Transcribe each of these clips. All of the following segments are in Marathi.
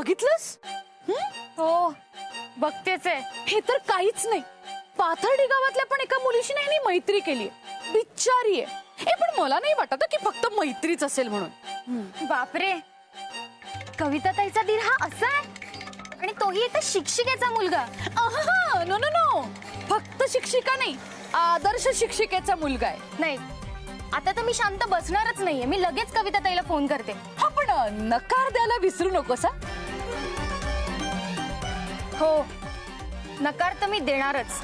बघितलंस? हो बघतेच आहे. हे तर काहीच नाही. पाथर्डी गावातल्या पण एका मुलीशी नाही मैत्री केली. बिचारी आहे. हे पण मला नाही वाटत की फक्त मैत्रीच असेल म्हणून. बापरे, कविता ताईचा दीर हा असा आहे आणि तोही एका शिक्षिकेचा मुलगा. नो नो नो, फक्त शिक्षिका नाही, आदर्श शिक्षिकेचा मुलगा आहे. नाही, आता तर मी शांत बसणारच नाहीये. मी लगेच कविता ताईला फोन करते. हा पण नकार द्यायला विसरू नकोस. हो, नकार तर मी देणारच.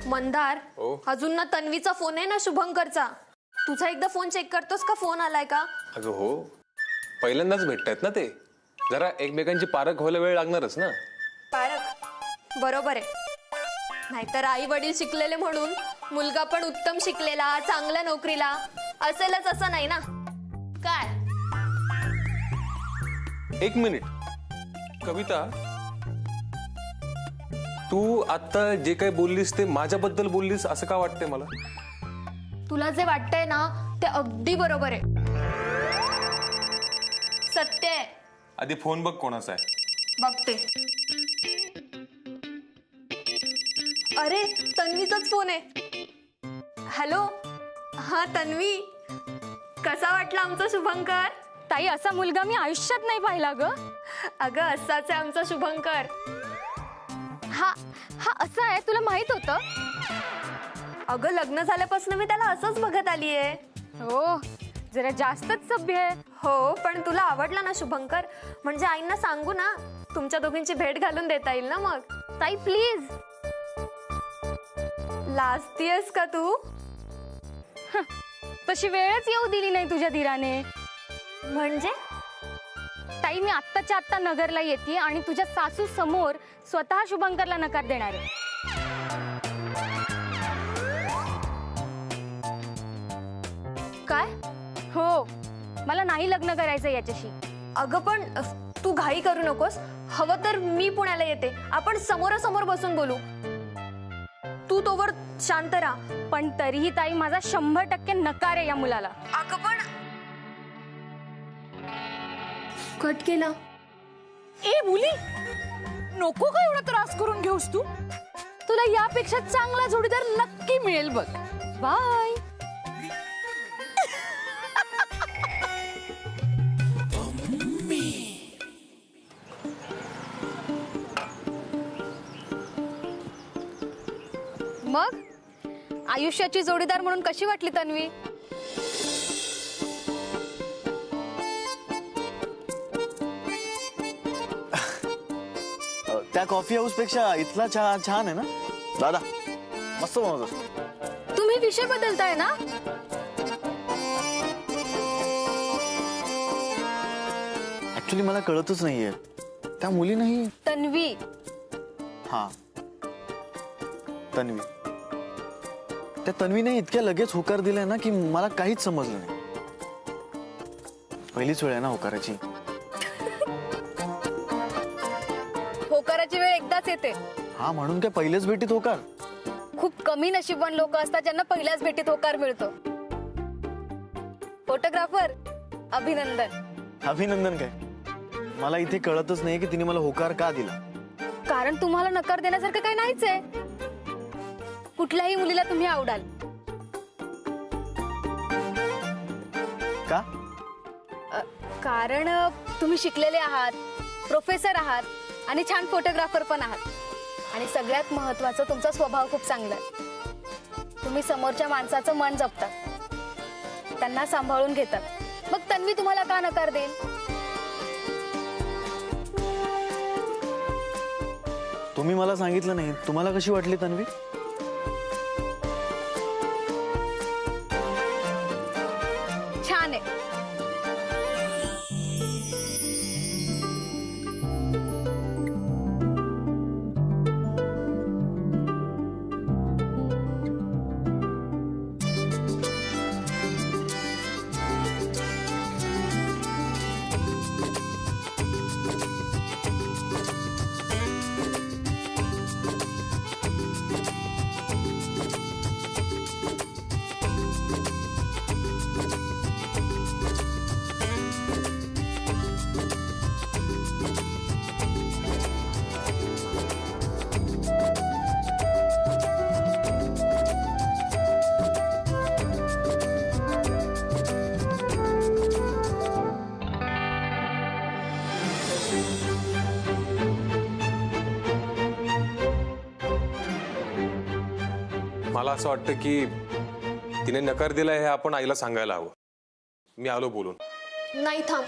मंदार, अजून ना तन्वीचा फोन आहे ना शुभंकरचा. तुझा एकदा फोन चेक करतोस का, फोन आलाय का? अगं हो, पहिल्यांदाच भेटतायत ना ते, जरा एकमेकांची पारख व्हायला वेळ लागणारच ना. पारख बरोबर आहे. नाहीतर आई वडील शिकलेले म्हणून मुलगा पण उत्तम शिकलेला, चांगल्या नोकरीला असेलच असं नाही ना. काय? एक मिनिट कविता, तू आता जे काही बोललीस ते माझ्याबद्दल बोललीस असं का वाटतंय मला? तुला जे वाटतंय ना ते अगदी बरोबर आहे, सत्य आहे. आधी फोन बघ कोणाचा आहे. बघते. अरे तन्वीचाच फोन आहे. हॅलो, हा तन्वी, कसा वाटला आमचा शुभंकर? ताई, असा मुलगा मी आयुष्यात नाही पाहिला ग. अगं असाच आहे आमचा शुभंकर. हा हा असा आहे, तुला माहित होतं? अगं लग्न झाल्यापासून मी त्याला असंच बघत आलीये. हो, जरा जास्तच सभ्य आहे. हो, पण तुला आवडला ना शुभंकर? म्हणजे आईंना सांगू ना, तुमच्या दोघींची भेट घालून देता येईल ना मग. ताई प्लीज. लाजतीयस का तू? तशी वेळच येऊ दिली नाही तुझ्या धीराने. म्हणजे? ताई, मी आत्ताच्या आत्ता नगरला येते आणि तुझ्या सासू समोर स्वतः शुभंकरला नकार देणार आहे. काय? हो, मला नाही लग्न करायचं याच्याशी. अगं पण तू घाई करू नकोस. हवं तर मी पुण्याला येते, आपण समोरासमोर बसून बोलू. तू तोवर शांत राहा. पण तरीही ताई, माझा 100% नकार आहे या मुलाला. अगं पण कट केला. ए मुली, नको का एवढा त्रास करून घेऊस तू? तुला यापेक्षा चांगला जोडीदार नक्की मिळेल बघ. बाय. मग आयुष्याची जोडीदार म्हणून कशी वाटली तन्वी? त्या कॉफी हाऊस पेक्षा इथला चहा छान आहे ना दादा, मस्त बनवतो. तुम्ही विषय बदलताय ना? ऍक्च्युली मला कळतच नाहीये त्या मुली नाही. तन्वी. हा तन्वी. त्या तन्वीने इतक्या लगेच होकार दिलाय ना की मला काहीच समजलं नाही. पहिलीच वेळ आहे ना होकाराची. होकाराची वेळ एकदाच येते. हा, म्हणून काय पहिल्याच भेटीत होकार? खूप कमी नशीबवान लोक असतात ज्यांना पहिल्याच भेटीत होकार मिळतो. फोटोग्राफर, अभिनंदन. अभिनंदन काय? मला इथे कळतच नाही की तिने मला होकार का दिला. कारण तुम्हाला नकार देण्यासारखं काही नाहीच आहे. कुठल्याही मुलीला तुम्ही आवडाल. का? कारण तुम्ही शिकलेले आहात, प्रोफेसर आहात आणि छान फोटोग्राफर पण आहात. आणि सगळ्यात महत्त्वाचं, तुमचा स्वभाव खूप चांगला आहे. तुम्ही समोरच्या माणसाचं मन जपतात, त्यांना सांभाळून घेतात. मग तन्वी तुम्हाला का नकार देईल? तुम्ही मला सांगितलं नाही. तुम्हाला कशी वाटली तन्वी? छान आहे. मला असं वाटतं की तिने नकार दिलाय हे आपण आईला सांगायला हवं. मी आलो बोलून. नाही थांब,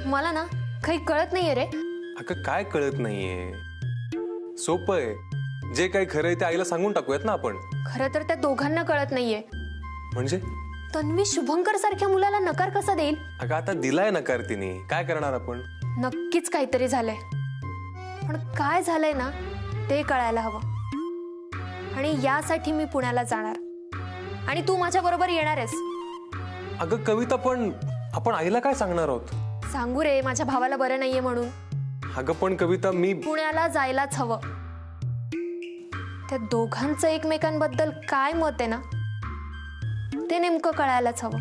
मला ना काही कळत नाहीये रे. अगं काय कळत नाहीये? सोपं आहे. जे काही खरं आहे ते आईला सांगून टाकूयात ना आपण. खरं तर त्या दोघांना कळत नाहीये. म्हणजे तन्वी शुभंकर सारख्या मुलाला नकार कसा देईल? अगं आता दिलाय नकार तिने, काय करणार आपण? नक्कीच काहीतरी झालंय, पण काय झालंय ना ते कळायला हवं. आणि यासाठी मी पुण्याला जाणार आणि तू माझ्या बरोबर येणार आहेस. अगं कविता, पण आपण आईला काय सांगणार आहोत? सांगू रे, माझ्या भावाला बरं नाहीये म्हणून. अगं पण कविता, मी पुण्याला जायलाच हवं. त्या दोघांचं एकमेकांबद्दल काय मत आहे ना ते नेमकं कळायलाच हवं.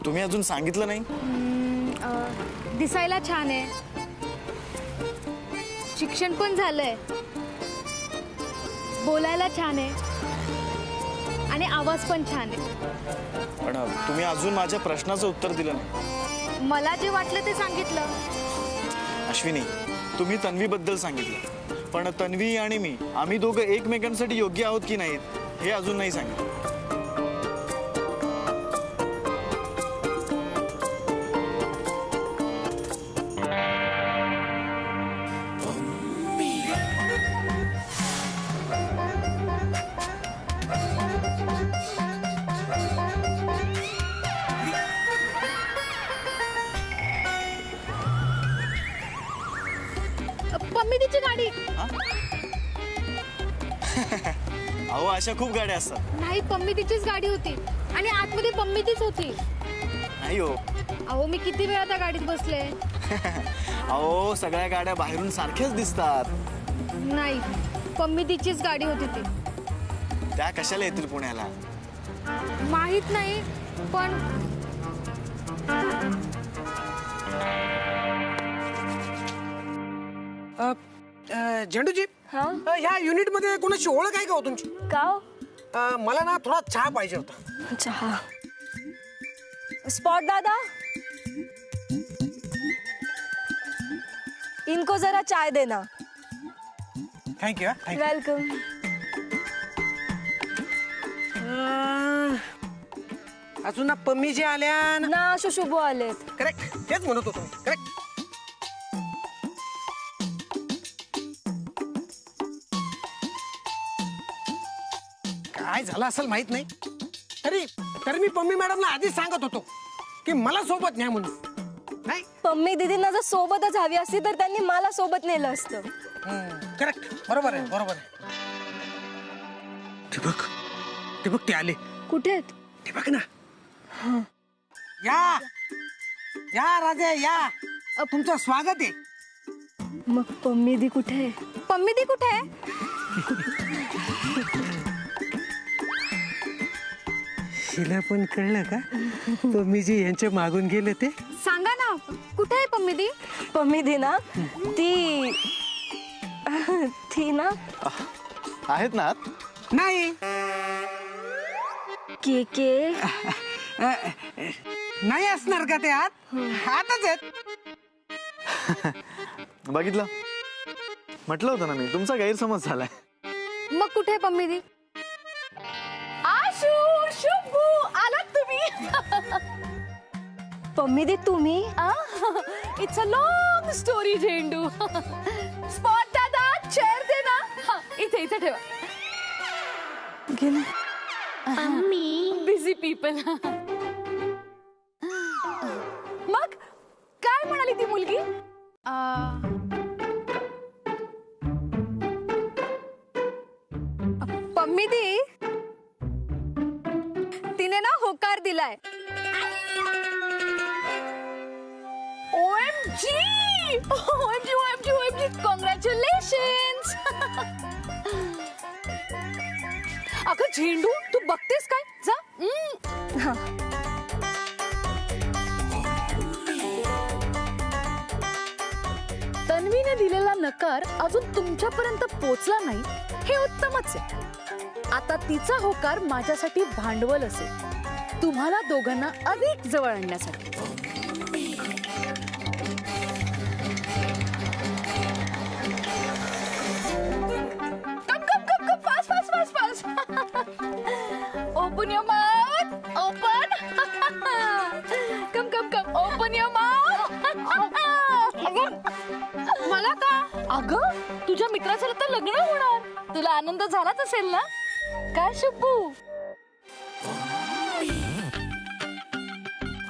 तुम्ही अजून सांगितलं नाही? दिसायला छान आहे, शिक्षण पण झालंय, बोलायला छान आहे आणि आवाज पण छान आहे. पण तुम्ही अजून माझ्या प्रश्नाचं उत्तर दिलं नाही. मला जे वाटलं ते सांगितलं. अश्विनी, तुम्ही तन्वीबद्दल सांगितलं, पण तन्वी आणि मी, आम्ही दोघं एकमेकांसाठी योग्य आहोत की नाहीत हे अजून नाही सांगितलं. पम्मीदीची गाडी. अहो, अशा खूप गाड्या असतात. नाही, पम्मीदीचीच गाडी होती आणि आतमध्ये पम्मीदीच होती. नाही हो. अहो, मी किती वेळा त्या गाडीत बसले. अहो, सगळ्या गाड्या बाहेरून सारख्याच दिसतात. नाही, पम्मीदीचीच गाडी होती ती. त्या कशाला येतील पुण्याला? माहित नाही, पण झेंडूजी, ह्या युनिट मध्ये कोणाची ओळख आहे का हो तुमची? का मला ना थोडा चहा पाहिजे होता. चहा. स्पॉट दादा, इनको जरा चाय देना. थँक्यू. वेलकम. अजून ना पम्मी जे आल्या ना. ना शुशुबू आलेत. करेक्ट, तेच म्हणत होतो. करेक्ट. काय झालं असेल माहित नाही, तरी मी पम्मी मॅडमला आधीच सांगत होतो की मला सोबत न्या म्हणून. नाही, पम्मी दीदींना जर सोबतच हवी असती तर त्यांनी मला सोबत नेलं असतं. करेक्ट, बरोबर आहे, बरोबर आहे. ते बघ ते आले. कुठे आहेत? ते बघ ना. या या राजा, या. तुमचं स्वागत आहे. मग पम्मी दी कुठे आहे? पम्मीदी कुठे आहे? हिला पण कळलं का पम्मी जी यांच्या मागून गेले ते? सांगा ना, कुठे आहे पम्मीदी? पम्मी दी ना, ती ना आहेत ना आत? नाही, के नाही असणार का ते आत? आतच आहेत. बघितलं, म्हटलं होतं ना मी, तुमचा गैरसमज झालाय. मग कुठे आहे पम्मीदी? आशू, शुभू, आलात तुम्ही? पम्मी दी तुम्ही? इट्स अ लॉंग स्टोरी झेंडू. स्पॉट दादा, चेअर दे ना. हा, इथे ठेवा. Busy people. मग काय म्हणाली ती मुलगी? पम्मीदी, तिने ना होकार दिलाय. OMG! OMG, OMG, OMG! Congratulations! अगं झेंडू, तू बघतेस काय? जा. तन्वीने दिलेला नकार अजून तुमच्यापर्यंत पोहोचला नाही हे उत्तमच आहे. आता तिचा होकार माझ्यासाठी भांडवल असेल. तुम्हाला दोघांना अधिक जवळ आणण्यासाठी. Come fast fast fast fast. Open your mouth. Open. Come open your mouth. मला का? अगं तुझ्या मित्राचं तर लग्न होणार, तुला आनंद झालाच असेल ना? काय शुभू?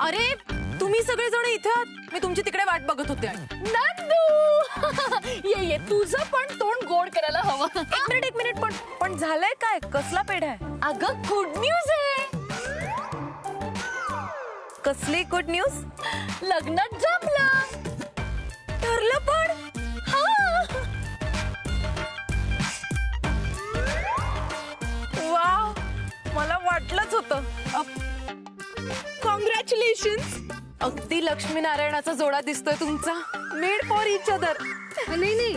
अरे तुम्ही सगळेजण इथे आहात, मी तुमची तिकडे वाट बघत होते. नंदू ये तुझं पण तोंड गोड करायला हवं. एक मिनिट पण झालंय काय? कसला पेढा आहे? अगं गुड न्यूज आहे. कसली गुड न्यूज? लग्न जमलं. ठरलं पण? वाव, मला वाटलंच होतं. कॉंग्रॅच्युलेशन्स. अगदी लक्ष्मीनारायणाचा जोडा दिसतोय तुमचा. Made for each other. नाही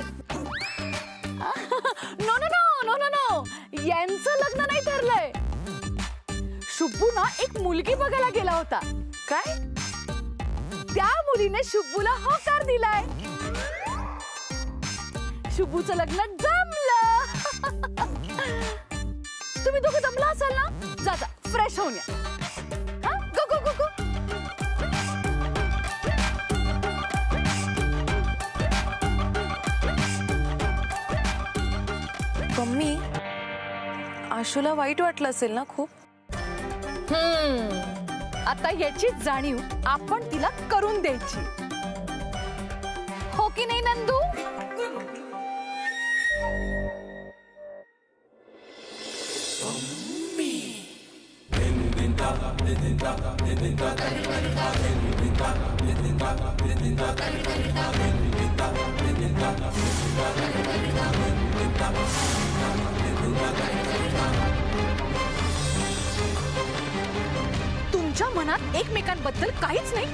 no no no no no no, यांचं लग्न नाही ठरलंय. शुभू ना एक मुलगी बघायला गेला होता. काय? त्या मुलीने शुभूला होकार दिलाय. शुभूचं लग्न जमलं. तुम्ही दोघं जमला असाल ना? जा जा फ्रेश होऊन या. हा? गो गो गो गो. मम्मी, आशूला वाईट वाटलं असेल ना खूप? आता याची जाणीव आपण तिला करून द्यायची, हो की नाही नंदू? तुमच्या मनात एकमेकांबद्दल काहीच नाही?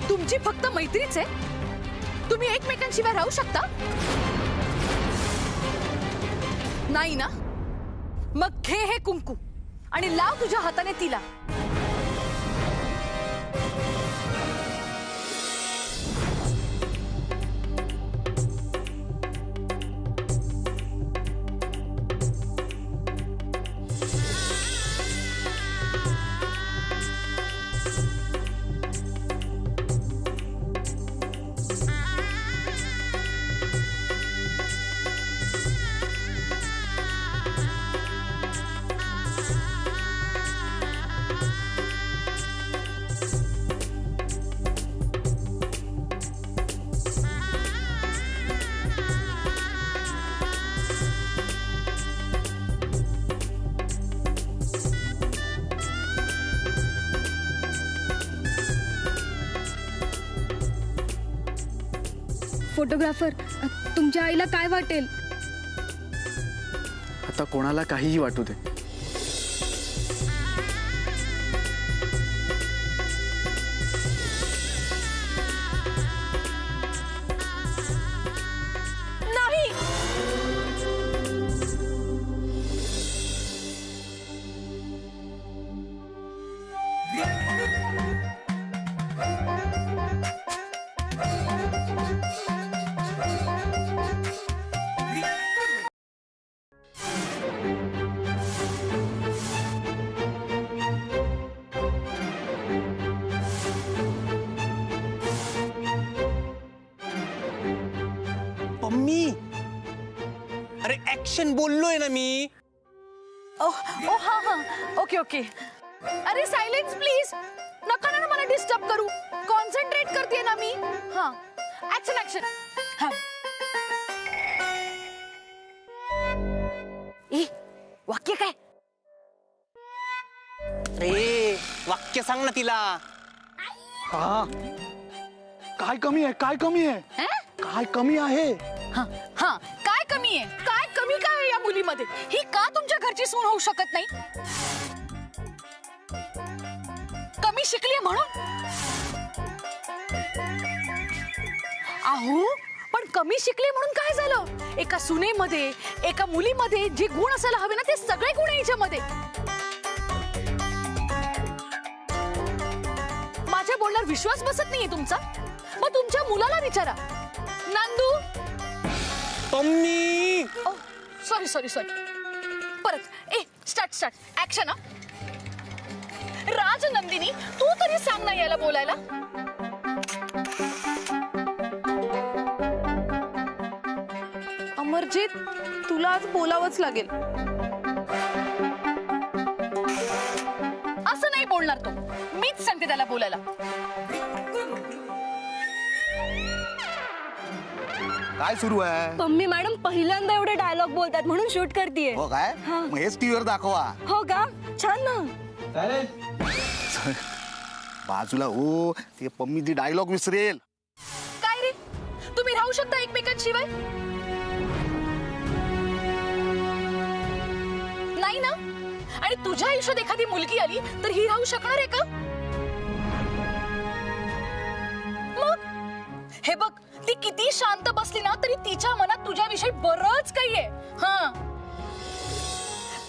तुमची फक्त मैत्रीच आहे? तुम्ही एकमेकांशिवाय राहू शकता नाही ना? मग घे हे कुंकू आणि लाव तुझ्या हाताने तिला. फोटोग्राफर, तुमच्या आईला काय वाटेल? आता कोणाला काहीही वाटू दे. नाही. मम्मी, अरे ऍक्शन बोललोय ना मी. ओ हा हा, ओके ओके. अरे सायलेन्स प्लीज. नका ना मला डिस्टर्ब करू. कॉन्सन्ट्रेट करते ना मी. हा, ऍक्शन ऍक्शन. हा. ए, वाक्य काय? रे वाक्य सांग ना तिला. काय कमी आहे? काय कमी आहे? हं? काय कमी आहे? हा हा, काय कमी आहे? काय कमी काय आहे या मुलीमध्ये? ही का तुमच्या घरची सून होऊ शकत नाही? कमी शिकली म्हणून? अहो पण कमी शिकले म्हणून काय झालं? एका सुनेमध्ये एका मुलीमध्ये जे गुण असायला हवे ना ते सगळे गुण आहे हिच्यामध्ये. माझ्या बोलण्यावर विश्वास बसत नाहीये तुमचा? मग तुमच्या मुलाला विचारा. Nandu. Pammi sorry sorry sorry. परत स्टार्ट ऍक्शन. राजनंदिनी तू तरी सांग ना याला बोलायला. अमरजीत तुला आज बोलावंच लागेल. असं नाही बोलणार तो. मीच सांगते त्याला बोलायला. काय सुरू आहे? पम्मी मॅडम पहिल्यांदा एवढे डायलॉग बोलतात म्हणून शूट करतेय. हो काय? मग हेच टीव्हीवर दाखवा. हो का? छान ना. बाजूला हो, ते पम्मी ती डायलॉग विसरेल. काय रे तुम्ही राहू शकता एकमेकांशिवाय? नाही ना. आणि तुझ्या आयुष्यात एखादी मुलगी आली तर ही राहू शकणार आहे का? मग हे बघ, ती किती शांत बसली ना तरी तिच्या मनात तुझ्याविषयी बरंच काही आहे. हा,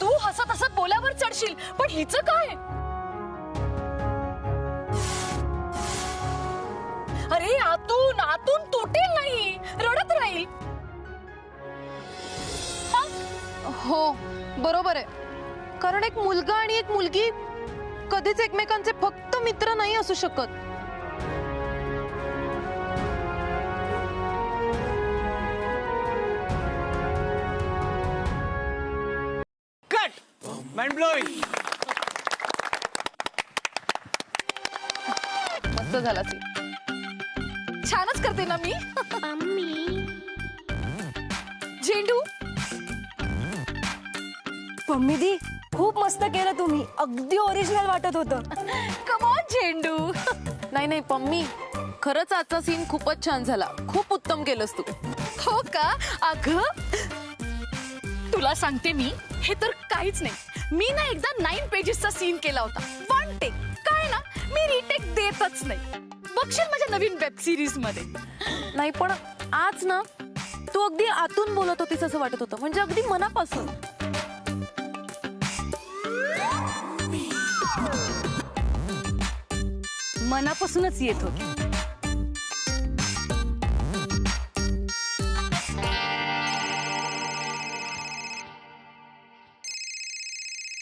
तू हसत हसत बोलावर चढशील पण हिचं काय? अरे आतून आतून तुटेल नाही, रडत राहील. हो बरोबर आहे. कारण एक मुलगा आणि एक मुलगी कधीच एकमेकांचे फक्त मित्र नाही असू शकत. Cut mind blowing. मस्त झाला सी. छानच करते ना मी. झेंडू. पम्मी दी खूप मस्त केलं तुम्ही. अगदी ओरिजिनल वाटत होतं. कम ऑन झेंडू. नाही पम्मी, खरंच आजचा सीन खूपच छान झाला. खूप उत्तम केलंस तू. हो का? अगं तुला सांगते मी, हे तर काहीच नाही. मी ना एकदा 9 पेजेसचा सीन केला होता. 1 टेक. काय ना मी रिटेक देतच नाही. बघशील माझ्या नवीन वेब सिरीज मध्ये. नाही पण आज ना तू अगदी आतून बोलत होतीस असं वाटत होतं. म्हणजे अगदी मनापासून. मनापासूनच येत होती.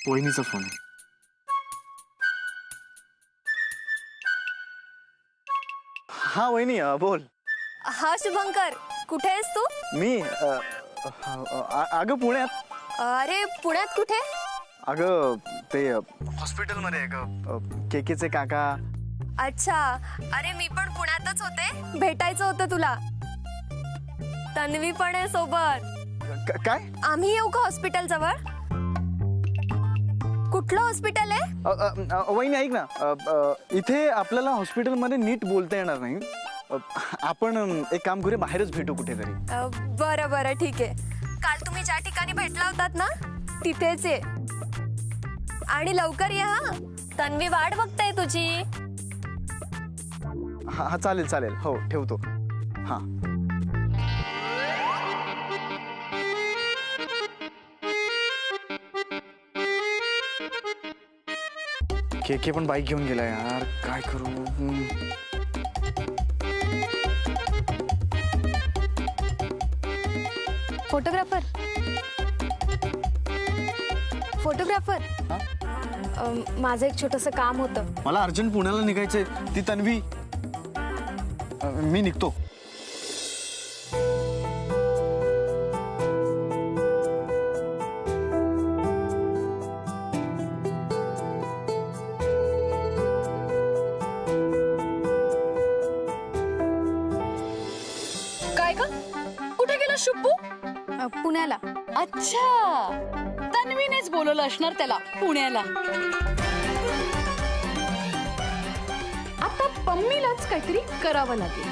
वहिनीचा फोन. हा वहिनी बोल. हा शुभंकर, कुठे आहेस तू? मी अगं पुण्यात. अरे पुण्यात कुठे? अगं ते हॉस्पिटलमध्ये आहे ग. केकेचे काका. अच्छा, अरे मी पण पुण्यातच होते. भेटायचं होतं तुला. तन्वी पण आहे सोबत. काय? आम्ही येऊ का हॉस्पिटल जवळ? कुठलं हॉस्पिटल आहे? वहिनी ऐक ना, इथे आपल्याला हॉस्पिटलमध्ये नीट बोलता येणार नाही. आपण एक काम करूया, बाहेरच भेटू कुठेतरी. बरं बरं ठीक आहे. काल तुम्ही ज्या ठिकाणी भेटला होतात ना तिथेच आहे. आणि लवकर या हा. तन्वी वाट बघताय तुझी. हा चालेल चालेल. हो ठेवतो. हा. केके पण बाईक घेऊन गेला यार. काय करू? फोटोग्राफर. माझं एक छोटस काम होतं. मला अर्जंट पुण्याला निघायचंय. ती तन्वी. मी निघतो. काय ग? कुठे गेला शुब्बू? पुण्याला. अच्छा, तन्वीनेच बोलवलं असणार त्याला पुण्याला. आता पम्मीलाच काहीतरी करावं लागेल.